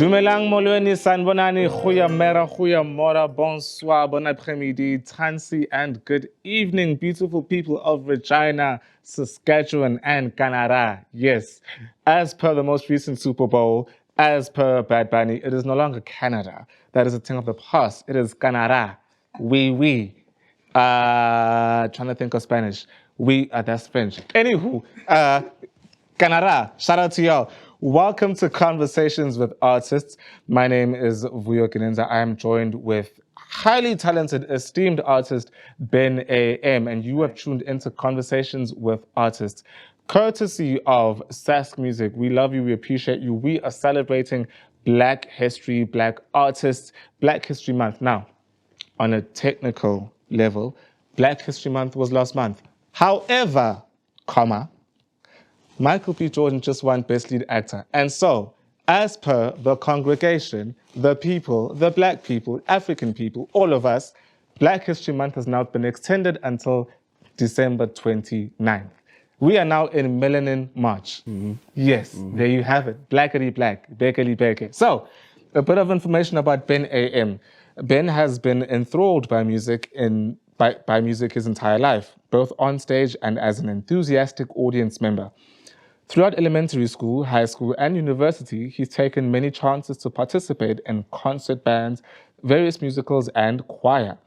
Dumelang molweni sanbonani goeiemôre goeiemôre bonsoir bon après-midi tansi and good evening beautiful people of Regina, Saskatchewan and Canada. Yes, as per the most recent Super Bowl, as per Bad Bunny, it is no longer Canada. That is a thing of the past. It is Canada. Oui. Trying to think of Spanish. That's French. Anywho, Canada, shout out to y'all. Welcome to Conversations with Artists. My name is Vuyo Kinenza. I am joined with highly talented, esteemed artist Ben A.M. And you have tuned into Conversations with Artists, courtesy of Sask Music. We love you. We appreciate you. We are celebrating Black History, Black Artists, Black History Month. Now, on a technical level, Black History Month was last month. However, Michael B. Jordan just won Best Lead Actor. And so, as per the congregation, the people, the Black people, African people, all of us, Black History Month has now been extended until December 29th. We are now in Melanin March. Yes, there you have it. Blackity black, bekely beke. So, a bit of information about Ben A.M. Ben has been enthralled by music by music his entire life, both on stage and as an enthusiastic audience member. Throughout elementary school, high school, and university, he's taken many chances to participate in concert bands, various musicals, and choir.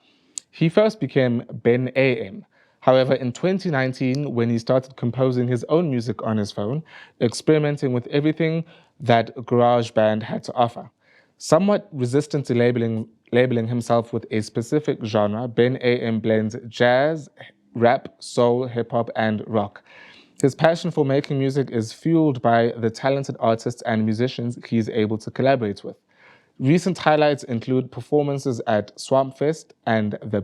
He first became Ben A.M. However, in 2019, when he started composing his own music on his phone, experimenting with everything that GarageBand had to offer. Somewhat resistant to labeling himself with a specific genre, Ben A.M. blends jazz, rap, soul, hip-hop, and rock. His passion for making music is fueled by the talented artists and musicians he's able to collaborate with. Recent highlights include performances at Swampfest and the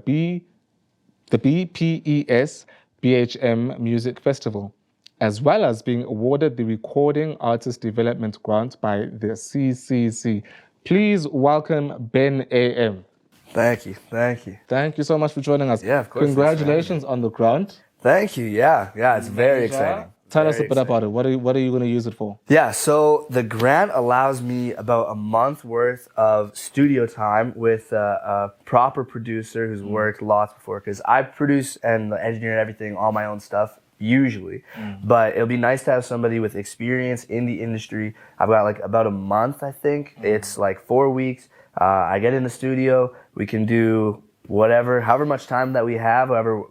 BPES BHM Music Festival, as well as being awarded the Recording Artist Development Grant by the CCC. Please welcome Ben A.M. Thank you. Thank you so much for joining us. Yeah, of course. Congratulations on the grant. Thank you. Yeah, it's very exciting. Tell us a bit about it. What are you going to use it for? Yeah, so the grant allows me about a month worth of studio time with a proper producer who's worked lots before, because I produce and engineer everything, all my own stuff, usually. But it'll be nice to have somebody with experience in the industry. I've got like about a month, I think. It's like 4 weeks. I get in the studio. We can do however much time that we have, however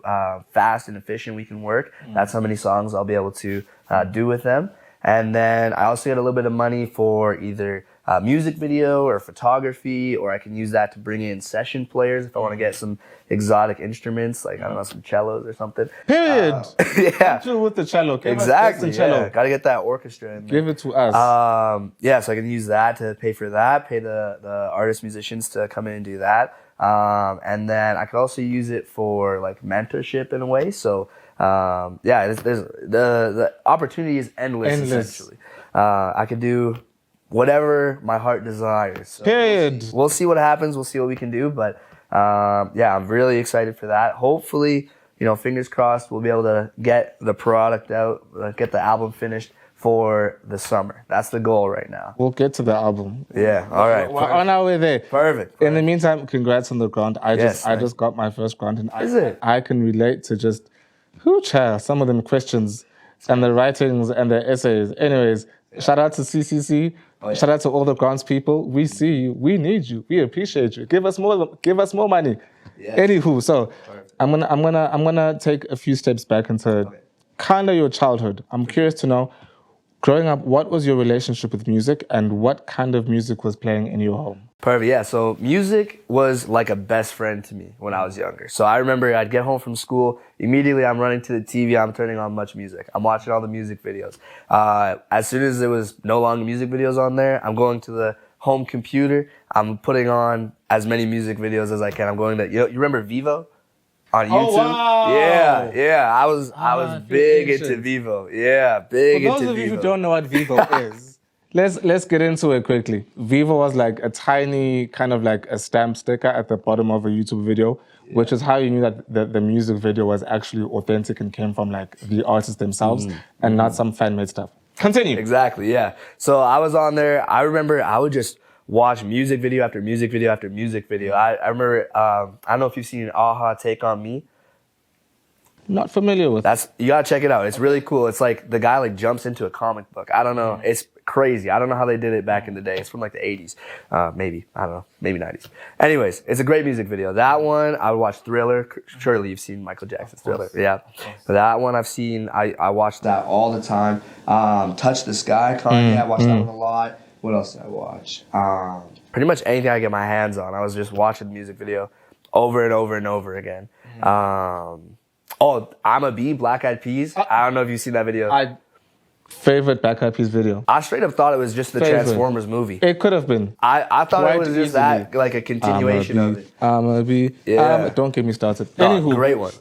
fast and efficient we can work. That's how many songs I'll be able to do with them. And then I also get a little bit of money for either music video or photography, or I can use that to bring in session players if I want to get some exotic instruments, like, I don't know, some cellos or something. Period. Yeah. Chill with the cello. Exactly. Yeah. Got to get that orchestra in there. Give it to us. So I can use that to pay for that, pay the artist musicians to come in and do that. And then I could also use it for like mentorship in a way. So, there's the opportunity is endless. Essentially. I could do whatever my heart desires. So Period. We'll see what happens. We'll see what we can do. But, I'm really excited for that. Hopefully, fingers crossed, we'll be able to get the product out, get the album finished for the summer. That's the goal right now. We'll get to the album. Yeah, all right. We're on our way there. Perfect. In the meantime, congrats on the grant. I just got my first grant, and I can relate to just some of them questions and the writings and the essays. Anyways, shout out to CCC. Shout out to all the grants people. We see you. We need you. We appreciate you. Give us more money. Yes. Anywho, so I'm gonna take a few steps back into kind of your childhood. I'm curious to know, growing up, what was your relationship with music and what kind of music was playing in your home? Perfect, yeah. So music was like a best friend to me when I was younger. So I remember I'd get home from school, immediately I'm running to the TV, I'm turning on Much Music. I'm watching all the music videos. As soon as there was no longer music videos on there, I'm going to the home computer, I'm putting on as many music videos as I can. I'm going to, you remember Vivo? On YouTube? Oh, wow. Yeah. I was big into Vivo. Yeah, big into Vivo. For those of you who don't know what Vivo is, let's get into it quickly. Vivo was like a tiny kind of like a stamp sticker at the bottom of a YouTube video, which is how you knew that the music video was actually authentic and came from like the artists themselves and not some fan-made stuff. Continue. Exactly, yeah. So I was on there. I remember I would just watch music video after music video after music video. I remember, I don't know if you've seen Aha Take On Me. Not familiar with. You gotta check it out. It's really cool. It's like the guy like jumps into a comic book. I don't know. It's crazy. I don't know how they did it back in the day. It's from like the 80s. Maybe. I don't know. Maybe 90s. Anyways, it's a great music video. That one, I would watch Thriller. Surely you've seen Michael Jackson's Thriller. Yeah. That one I've seen. I watch that all the time. Touch the Sky, Kanye. I watch that one a lot. What else did I watch? Pretty much anything I get my hands on. I was just watching the music video over and over and over again. I'm a Bee, Black Eyed Peas. I don't know if you've seen that video. Favorite Black Eyed Peas video. I straight up thought it was just the Transformers movie. It could have been. I thought it was just that, like a continuation of it. I'm a Bee. Yeah. Don't get me started. Anywho.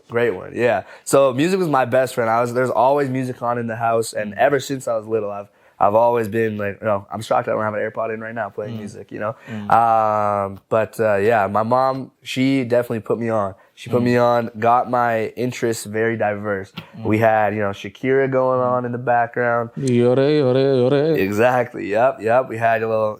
Great one. Yeah. So music was my best friend. There's always music on in the house, and ever since I was little, I've always been like, I'm shocked I don't have an AirPod in right now playing music, But my mom, she definitely put me on. She put me on, got my interests very diverse. We had, Shakira going on in the background. Yore, yore, yore. Exactly. Yep. We had a little,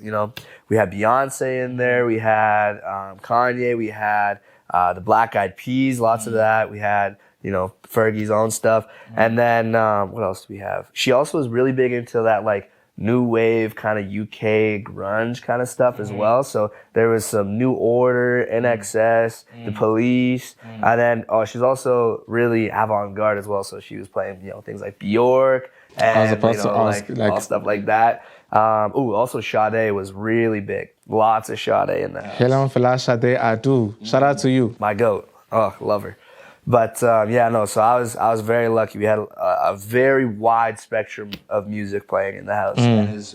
we had Beyonce in there. We had Kanye. We had the Black Eyed Peas, lots of that. We had, Fergie's own stuff. And then what else do we have? She also was really big into that, like, new wave kind of UK grunge kind of stuff as well. So there was some New Order, NXS, The Police, and then she's also really avant-garde as well. So she was playing things like Bjork and all stuff like that. Also Sade was really big. Lots of Sade in there. Helen Fela Sade, I do. Shout out to you, my goat. Oh, love her. But so I was very lucky. We had a very wide spectrum of music playing in the house.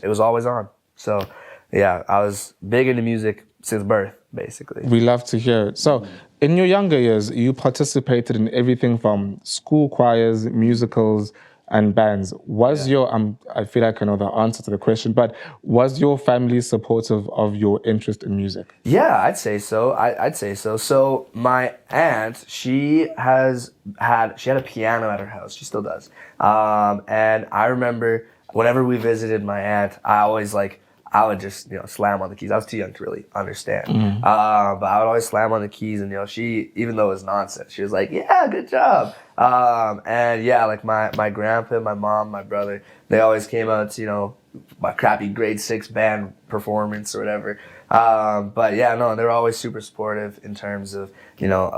It was always on. So I was big into music since birth, basically. We love to hear it. So in your younger years, you participated in everything from school choirs, musicals, and bands. Was your, I feel like I know the answer to the question, but was your family supportive of your interest in music? Yeah, I'd say so. I'd say so. So my aunt, she had a piano at her house. She still does. And I remember whenever we visited my aunt, I would just, slam on the keys. I was too young to really understand. But I would always slam on the keys and, she, even though it was nonsense, she was like, yeah, good job. Like my grandpa, my mom, my brother, they always came out to, my crappy grade 6 band performance or whatever. They were always super supportive in terms of,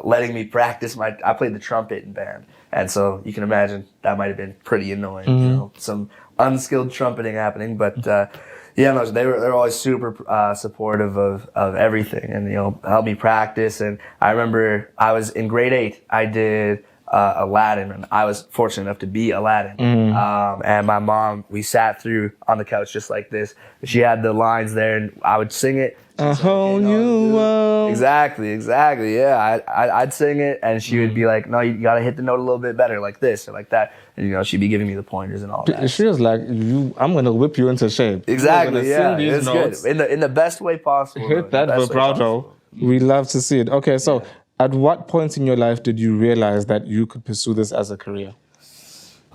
letting me practice I played the trumpet in band. And so you can imagine that might have been pretty annoying, some unskilled trumpeting happening, but, they were always super supportive of everything and, helped me practice. And I remember I was in grade 8, I did Aladdin, and I was fortunate enough to be Aladdin. And my mom, we sat through on the couch just like this. She had the lines there and I would sing it. A whole new world. Exactly. Yeah, I'd sing it and she would be like, no, you gotta hit the note a little bit better, like this or like that. And, she'd be giving me the pointers and all that. She was like, I'm gonna whip you into shape. Exactly, yeah. It's good. In the best way possible. Hit that vibrato. We love to see it. Okay, so at what point in your life did you realize that you could pursue this as a career?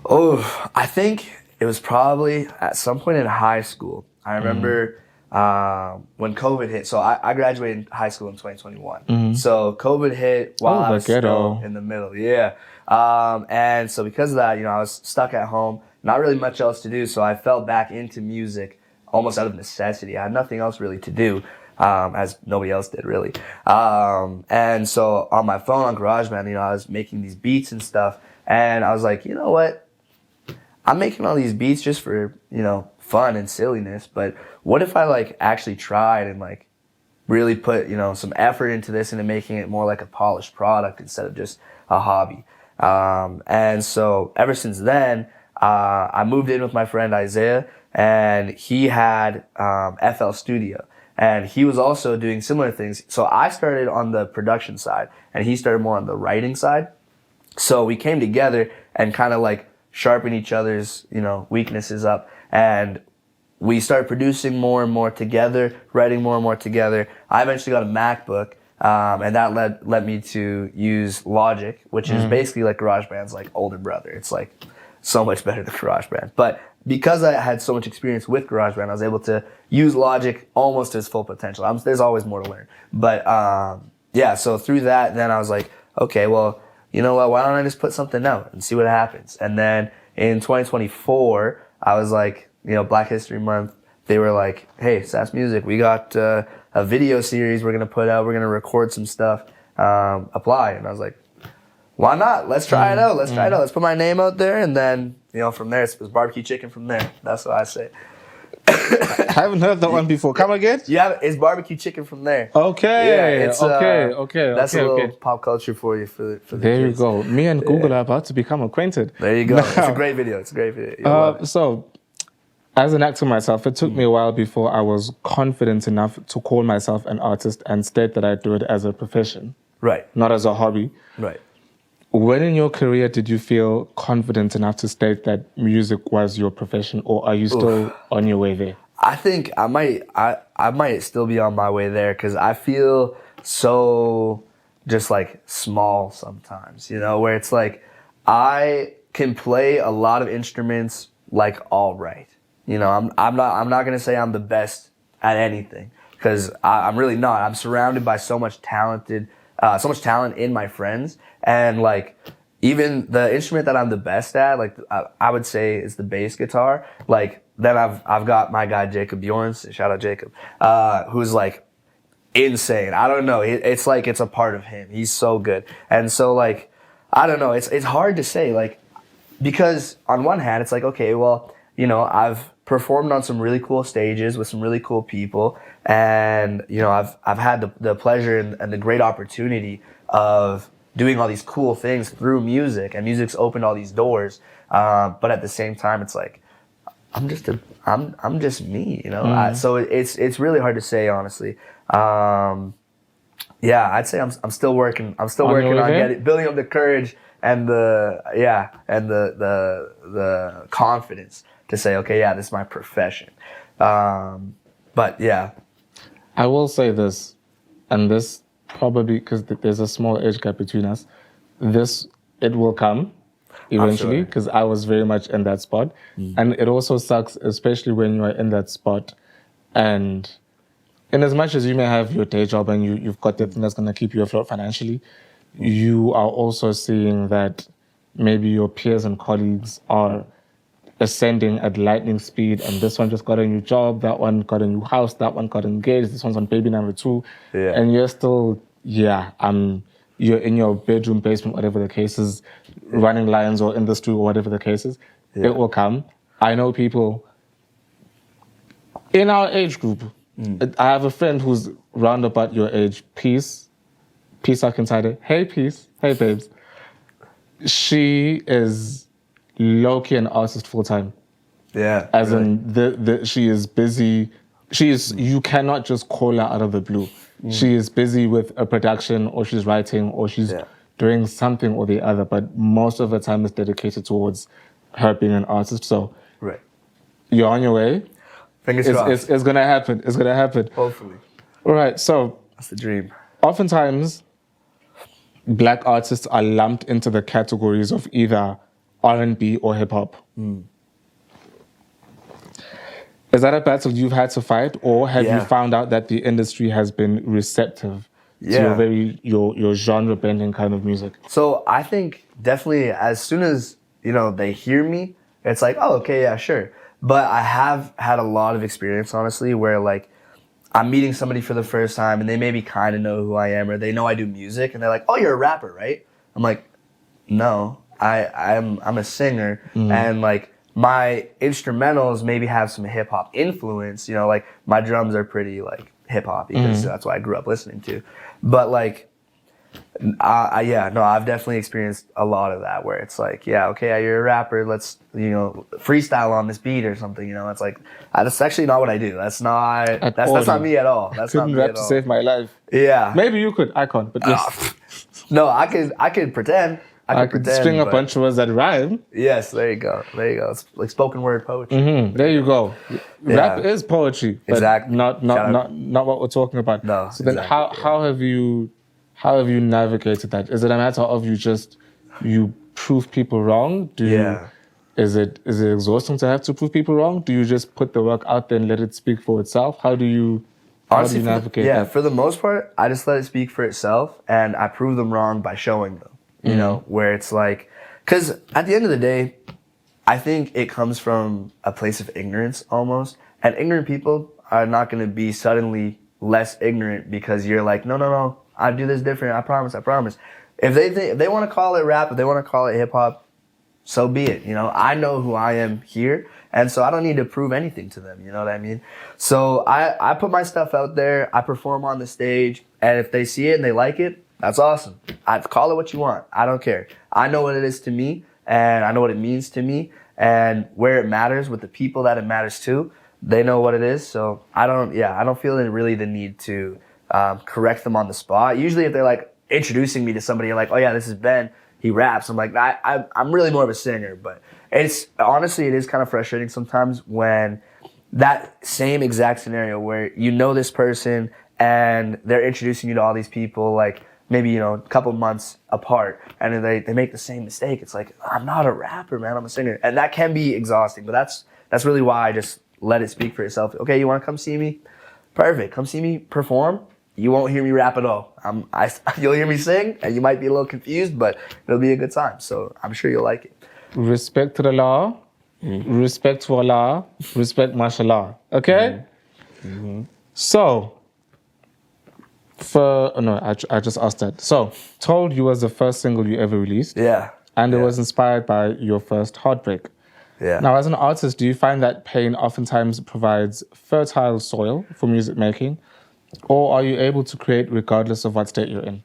Oh, I think it was probably at some point in high school. I remember when COVID hit. So I graduated high school in 2021. So COVID hit while I was still in the middle. Yeah. And so because of that, I was stuck at home, not really much else to do. So I fell back into music almost out of necessity. I had nothing else really to do. As nobody else did really. And so on my phone on GarageBand, I was making these beats and stuff. And I was like, you know what? I'm making all these beats just for, fun and silliness. But what if I actually tried and really put, some effort into this into making it more like a polished product instead of just a hobby. And so ever since then, I moved in with my friend Isaiah, and he had FL Studio. And he was also doing similar things. So I started on the production side and he started more on the writing side. So we came together and kind of sharpen each other's, weaknesses up. And we started producing more and more together, writing more and more together. I eventually got a MacBook, and that led me to use Logic, which is basically like GarageBand's older brother. It's so much better than GarageBand. But because I had so much experience with GarageBand, I was able to use Logic almost to its full potential. There's always more to learn. But yeah, so through that, then I was like, okay, well, you know what? Why don't I just put something out and see what happens? And then in 2024, I was like, you know, Black History Month, they were like, hey, Sass Music, we got a video series we're going to put out. We're going to record some stuff. Apply. And I was like, why not? Let's try it out. Let's try it out. Let's put my name out there. And then, you know, from there, it was barbecue chicken from there. That's what I say. I haven't heard that one before. Come again? Yeah, it's barbecue chicken from there. Okay. Yeah, it's, okay. That's a little pop culture for you. For the there kids. you go. Me and Google are about to become acquainted. There you go. It's a great video. It's a great video. You'll love it. So, as an actor myself, it took me a while before I was confident enough to call myself an artist and state that I do it as a profession. Right. Not as a hobby. Right. When in your career did you feel confident enough to state that music was your profession, or are you still on your way there? I think I might still be on my way there because I feel so just like small sometimes, you know, where it's like I can play a lot of instruments like all right. You know, I'm not gonna say I'm the best at anything because I'm really not. I'm surrounded by so much talent in my friends, and like even the instrument that I'm the best at, like I would say is the bass guitar. Like then I've got my guy Jacob Bjorns, shout out Jacob, who's like insane. I don't know, it's like it's a part of him. He's so good, and so like I don't know. It's hard to say like because on one hand it's like okay, well you know I've performed on some really cool stages with some really cool people, and you know I've had the pleasure and the great opportunity of doing all these cool things through music, and music's opened all these doors. But at the same time, it's like I'm just me, you know. So it's really hard to say honestly. Yeah, I'd say I'm still working. I'm still working on building up the courage and the confidence to say, okay, yeah, this is my profession. But yeah. I will say this, and this probably, because there's a small age gap between us, it will come eventually, because I was very much in that spot. And it also sucks, especially when you are in that spot. And in as much as you may have your day job and you've got the thing that's going to keep you afloat financially, you are also seeing that maybe your peers and colleagues are ascending at lightning speed, and this one just got a new job, that one got a new house, that one got engaged, this one's on baby number 2, and you're still, you're in your bedroom, basement, whatever the case is, running lines or in the studio, whatever the case is. It will come. I know people in our age group. I have a friend who's round about your age, Peace Arkinsider. Hey, Peace. Hey, babes. She is low-key an artist full-time. Yeah. As in, she is busy. You cannot just call her out of the blue. She is busy with a production, or she's writing, or she's doing something or the other, but most of her time is dedicated towards her being an artist. So you're on your way. Fingers crossed. It's going to happen. It's going to happen. Hopefully. All right, so that's the dream. Oftentimes, Black artists are lumped into the categories of either R&B or hip-hop. Is that a battle you've had to fight, or have you found out that the industry has been receptive to your genre-bending kind of music? So I think definitely as soon as, you know, they hear me, it's like, oh, okay, yeah, sure. But I have had a lot of experience, honestly, where like I'm meeting somebody for the first time and they maybe kind of know who I am, or they know I do music, and they're like, oh, you're a rapper, right? I'm like, no, I'm a singer, and like my instrumentals maybe have some hip hop influence, you know, like my drums are pretty like hip hop because that's what I grew up listening to. But like, I've definitely experienced a lot of that where it's like, you're a rapper, let's, you know, freestyle on this beat or something, you know. It's like, that's actually not what I do. That's not me at all. That's not me at all. Couldn't rap to save my life. Yeah. Maybe you could, I can't, but yes. No, I could pretend. I could string a bunch of words that rhyme. Yes, there you go. It's like spoken word poetry. There you go. Rap is poetry, but exactly. Not what we're talking about. No. So then, how have you navigated that? Is it a matter of you prove people wrong? Is it exhausting to have to prove people wrong? Do you just put the work out there and let it speak for itself? How do you Honestly, navigate that? for the most part, I just let it speak for itself, and I prove them wrong by showing them. You know, where it's like, because at the end of the day, I think it comes from a place of ignorance almost, and ignorant people are not going to be suddenly less ignorant because you're like, no, I do this different. I promise. If they want to call it rap, if they want to call it hip hop, so be it. You know, I know who I am here, and so I don't need to prove anything to them. You know what I mean? So I put my stuff out there. I perform on the stage, and if they see it and they like it, that's awesome. I call it what you want. I don't care. I know what it is to me, and I know what it means to me, and where it matters with the people that it matters to. They know what it is, so I don't feel really the need to correct them on the spot. Usually, if they're like introducing me to somebody, like, oh yeah, this is Ben. He raps. I'm like, I'm really more of a singer, but it's honestly, it is kind of frustrating sometimes when that same exact scenario where you know this person and they're introducing you to all these people, like maybe, a couple months apart, and then they make the same mistake. It's like, I'm not a rapper, man, I'm a singer. And that can be exhausting, but that's really why I just let it speak for itself. Okay, you want to come see me? Perfect. Come see me perform. You won't hear me rap at all. You'll hear me sing, and you might be a little confused, but it'll be a good time. So I'm sure you'll like it. Respect to the law, respect to Allah, respect mashallah. Okay? So, I just asked that. So, Told You was the first single you ever released. Yeah. And it was inspired by your first heartbreak. Yeah. Now, as an artist, do you find that pain oftentimes provides fertile soil for music making? Or are you able to create regardless of what state you're in?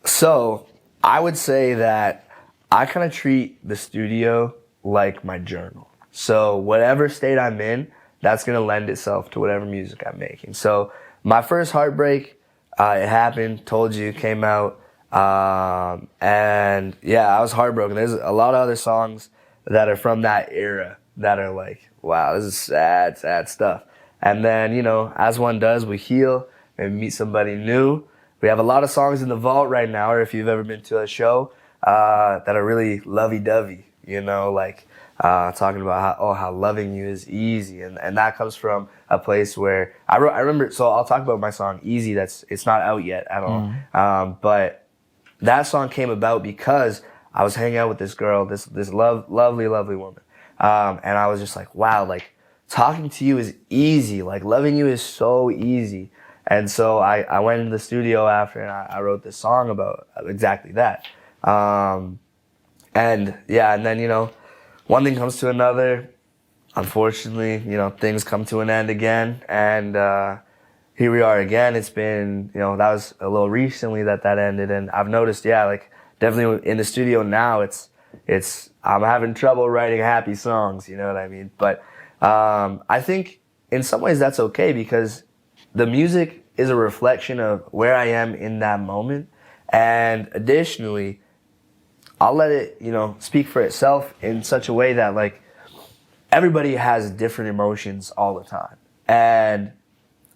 So I would say that I kind of treat the studio like my journal. So whatever state I'm in, that's going to lend itself to whatever music I'm making. So my first heartbreak, it happened, Told You, came out. And yeah, I was heartbroken. There's a lot of other songs that are from that era that are like, wow, this is sad, sad stuff. And then, as one does, we heal and meet somebody new. We have a lot of songs in the vault right now, or if you've ever been to a show, that are really lovey-dovey, talking about how loving you is easy. And that comes from a place where I remember, so I'll talk about my song Easy. It's not out yet at all. But that song came about because I was hanging out with this girl, this lovely woman. And I was just like, wow, like, talking to you is easy. Like, loving you is so easy. And so I went into the studio after and I wrote this song about exactly that. And then, one thing comes to another. Unfortunately, things come to an end again. And here we are again. It's been, that was a little recently that ended. And I've noticed, definitely in the studio now, I'm having trouble writing happy songs, you know what I mean? But I think in some ways that's okay because the music is a reflection of where I am in that moment. And additionally, I'll let it, speak for itself in such a way that, like, everybody has different emotions all the time. And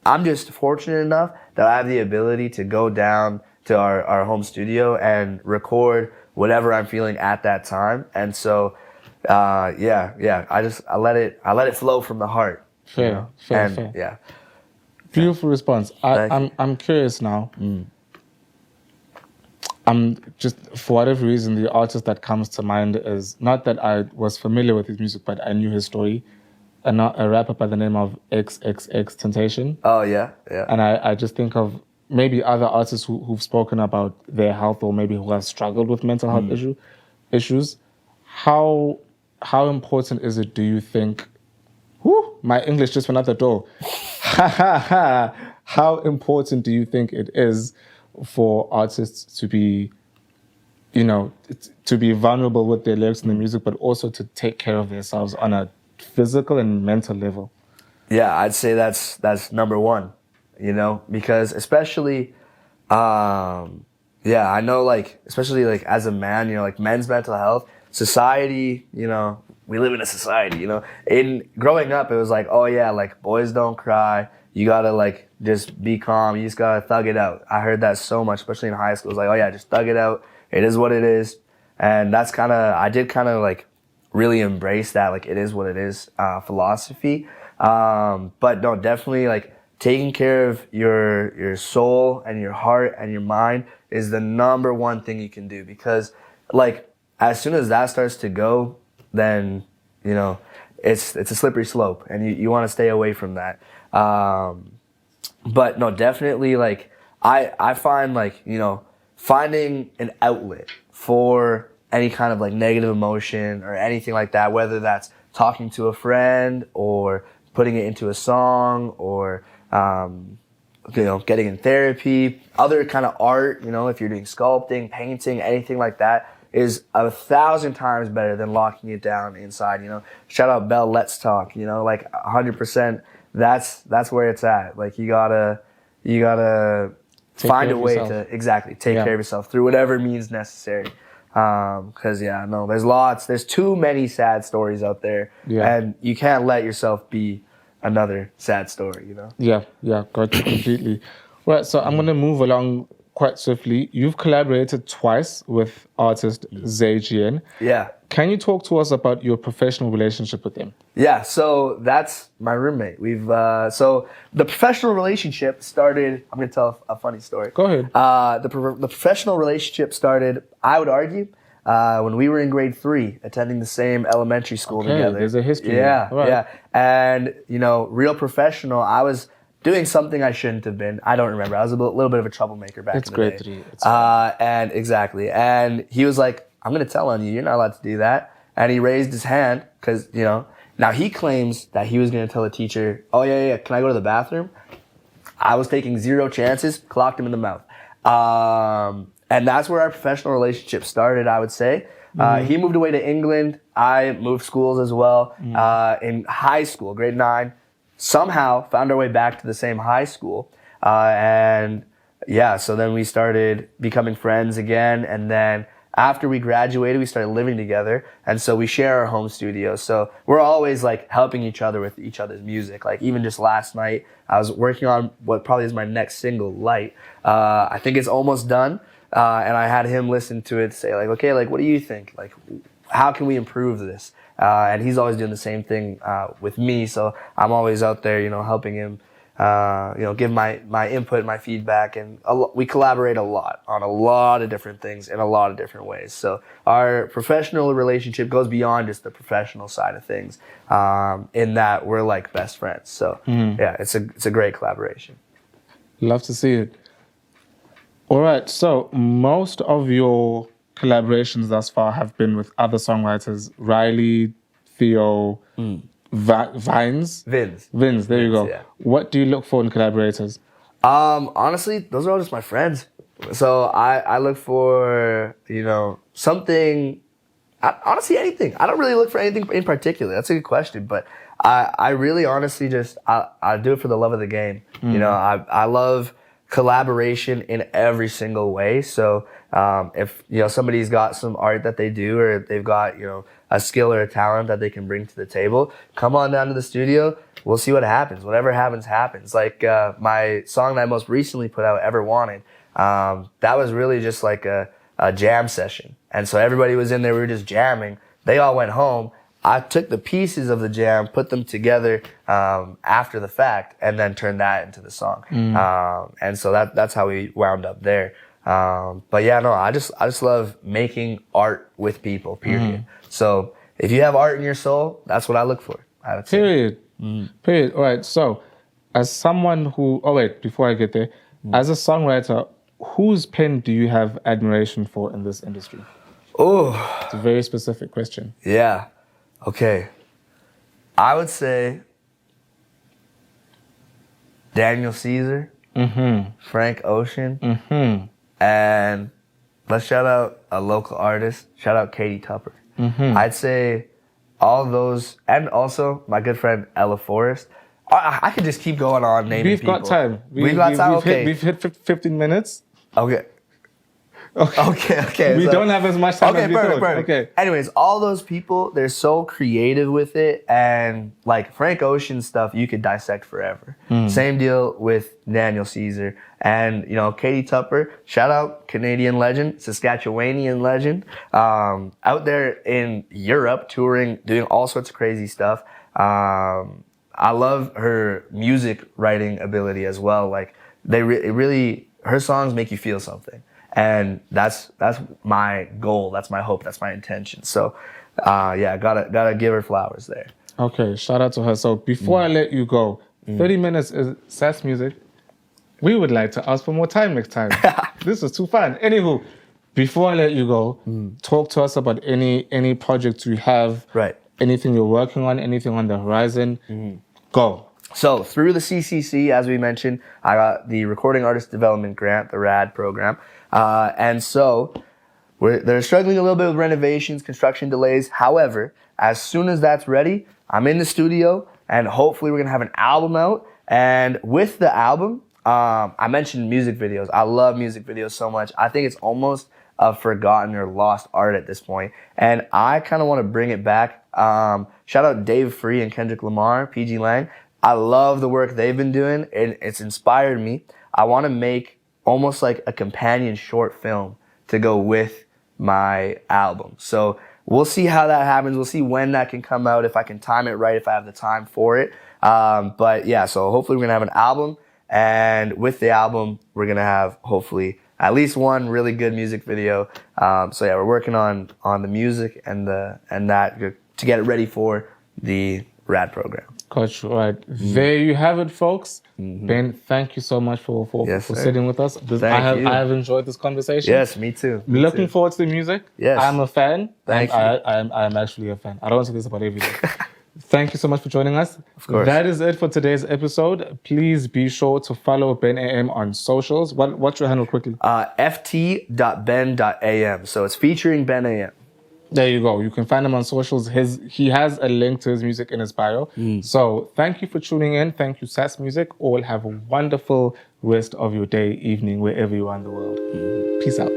I'm just fortunate enough that I have the ability to go down to our home studio and record whatever I'm feeling at that time. And so, I let it flow from the heart. Fair. Yeah. Beautiful response. I'm curious now. I'm just, for whatever reason, the artist that comes to mind is not that I was familiar with his music, but I knew his story. A rapper by the name of XXXTentacion. Oh yeah. And I just think of maybe other artists who've spoken about their health or maybe who have struggled with mental health issues. How important is it, do you think? My English just went out the door. How important do you think it is for artists to be, to be vulnerable with their lyrics and the music, but also to take care of themselves on a physical and mental level? Yeah, I'd say that's number one, because especially, I know, like, especially, like, as a man, like, men's mental health, society, we live in a society, in growing up, it was like, oh yeah, like, boys don't cry. You gotta, like, just be calm. You just gotta thug it out. I heard that so much, especially in high school. It was like, oh yeah, just thug it out. It is what it is. And that's I did like really embrace that, like, it is what it is, philosophy. But no, definitely, like, taking care of your soul and your heart and your mind is the number one thing you can do, because, like, as soon as that starts to go, then, you know, it's a slippery slope, and you want to stay away from that. But no, definitely, like, I find, like, you know, finding an outlet for any kind of, like, negative emotion or anything like that, whether that's talking to a friend or putting it into a song, or you know, getting in therapy, other kind of art, you know, if you're doing sculpting, painting, anything like that, is 1,000 times better than locking it down inside, you know. Shout out Bell, Let's Talk, you know, like, 100%, that's where it's at. Like, you gotta find a way to take care of yourself through whatever means necessary. Cause there's too many sad stories out there, and you can't let yourself be another sad story, you know? Yeah, got you completely. Right, so I'm gonna move along quite swiftly. You've collaborated twice with artist Zajian. Yeah. Can you talk to us about your professional relationship with him? Yeah, so that's my roommate. We've so the professional relationship started. I'm gonna tell a funny story. Go ahead. The professional relationship started, I would argue, when we were in grade 3, attending the same elementary school together. There's a history. Yeah. And, you know, real professional, I was doing something I shouldn't have been. I don't remember. I was a little bit of a troublemaker back in the day. It's grade 3. It's fine. And exactly. And he was like, I'm going to tell on you. You're not allowed to do that. And he raised his hand because, you know, now he claims that he was going to tell the teacher, oh, yeah, can I go to the bathroom? I was taking 0 chances, clocked him in the mouth. And that's where our professional relationship started, I would say. He moved away to England. I moved schools as well. In high school, grade 9, somehow found our way back to the same high school. And yeah, so then we started becoming friends again. And then after we graduated, we started living together. And so we share our home studio. So we're always, like, helping each other with each other's music. Like, even just last night, I was working on what probably is my next single, Light. I think it's almost done. And I had him listen to it, say, like, okay, like, what do you think? Like, how can we improve this? And he's always doing the same thing with me. So I'm always out there, you know, helping him, you know, give my input, my feedback. And we collaborate a lot on a lot of different things in a lot of different ways. So our professional relationship goes beyond just the professional side of things, in that we're like best friends. So yeah, it's a great collaboration. Love to see it. All right, so most of your collaborations thus far have been with other songwriters, Riley, Theo, Vins, there you go. Yeah. What do you look for in collaborators? Honestly, those are all just my friends. So I look for, you know, something, honestly, anything. I don't really look for anything in particular. That's a good question, but I really honestly just, I do it for the love of the game. You know, I love collaboration in every single way. So if, you know, somebody's got some art that they do, or they've got, you know, a skill or a talent that they can bring to the table, come on down to the studio. We'll see what happens. Whatever happens, happens. Like my song that I most recently put out, Ever Wanted, that was really just like a jam session. And so everybody was in there. We were just jamming. They all went home. I took the pieces of the jam, put them together after the fact, and then turned that into the song. And so that's how we wound up there. But yeah, no, I just love making art with people, period. So if you have art in your soul, that's what I look for, I would say. Period. All right, so as someone who, before I get there, as a songwriter, whose pen do you have admiration for in this industry? Oh, it's a very specific question. Yeah. Okay, I would say Daniel Caesar, Frank Ocean, and let's shout out a local artist. Shout out Katie Tupper. I'd say all those, and also my good friend Ella Forrest. I could just keep going on naming people. We've got time. We've got time. We've hit 15 minutes. Okay. Okay. We so- don't have as much time as we thought. Perfect. Okay. Anyways, all those people, they're so creative with it. And like Frank Ocean's stuff, you could dissect forever. Same deal with Daniel Caesar. And, you know, Katie Tupper, shout out, Canadian legend, Saskatchewanian legend, out there in Europe touring, doing all sorts of crazy stuff. I love her music writing ability as well. Like, her songs make you feel something. And that's my goal. That's my hope. That's my intention. So, yeah, gotta give her flowers there. Okay, shout out to her. So before I let you go, 30 minutes is Sass music. We would like to ask for more time next time. This was too fun. Anywho, before I let you go, talk to us about any projects you have. Right. Anything you're working on, anything on the horizon. Go. So through the CCC, as we mentioned, I got the Recording Artist Development Grant, the RAD program. And so they're struggling a little bit with renovations, construction delays. However, as soon as that's ready, I'm in the studio and hopefully we're going to have an album out. And with the album, I mentioned music videos. I love music videos so much. I think it's almost a forgotten or lost art at this point. And I kind of want to bring it back. Shout out Dave Free and Kendrick Lamar, PG Lang. I love the work they've been doing. It's inspired me. I want to make almost like a companion short film to go with my album. So we'll see how that happens. We'll see when that can come out, if I can time it right, if I have the time for it. But yeah, so hopefully we're going to have an album. And with the album, we're going to have hopefully at least one really good music video. So yeah, we're working on the music and that to get it ready for the RAD program. Coach, right. There you have it, folks. Ben, thank you so much for sitting with us. I have enjoyed this conversation. Yes, me too. Looking forward to the music. Yes. I'm a fan. Thank you. I'm actually a fan. I don't say this about everything. Thank you so much for joining us. Of course. That is it for today's episode. Please be sure to follow Ben AM on socials. What's your handle quickly? ft.ben.am. So it's featuring Ben AM. There you go. You can find him on socials. He has a link to his music in his bio. So thank you for tuning in. Thank you, Sass Music. All have a wonderful rest of your day, evening, wherever you are in the world. Peace out.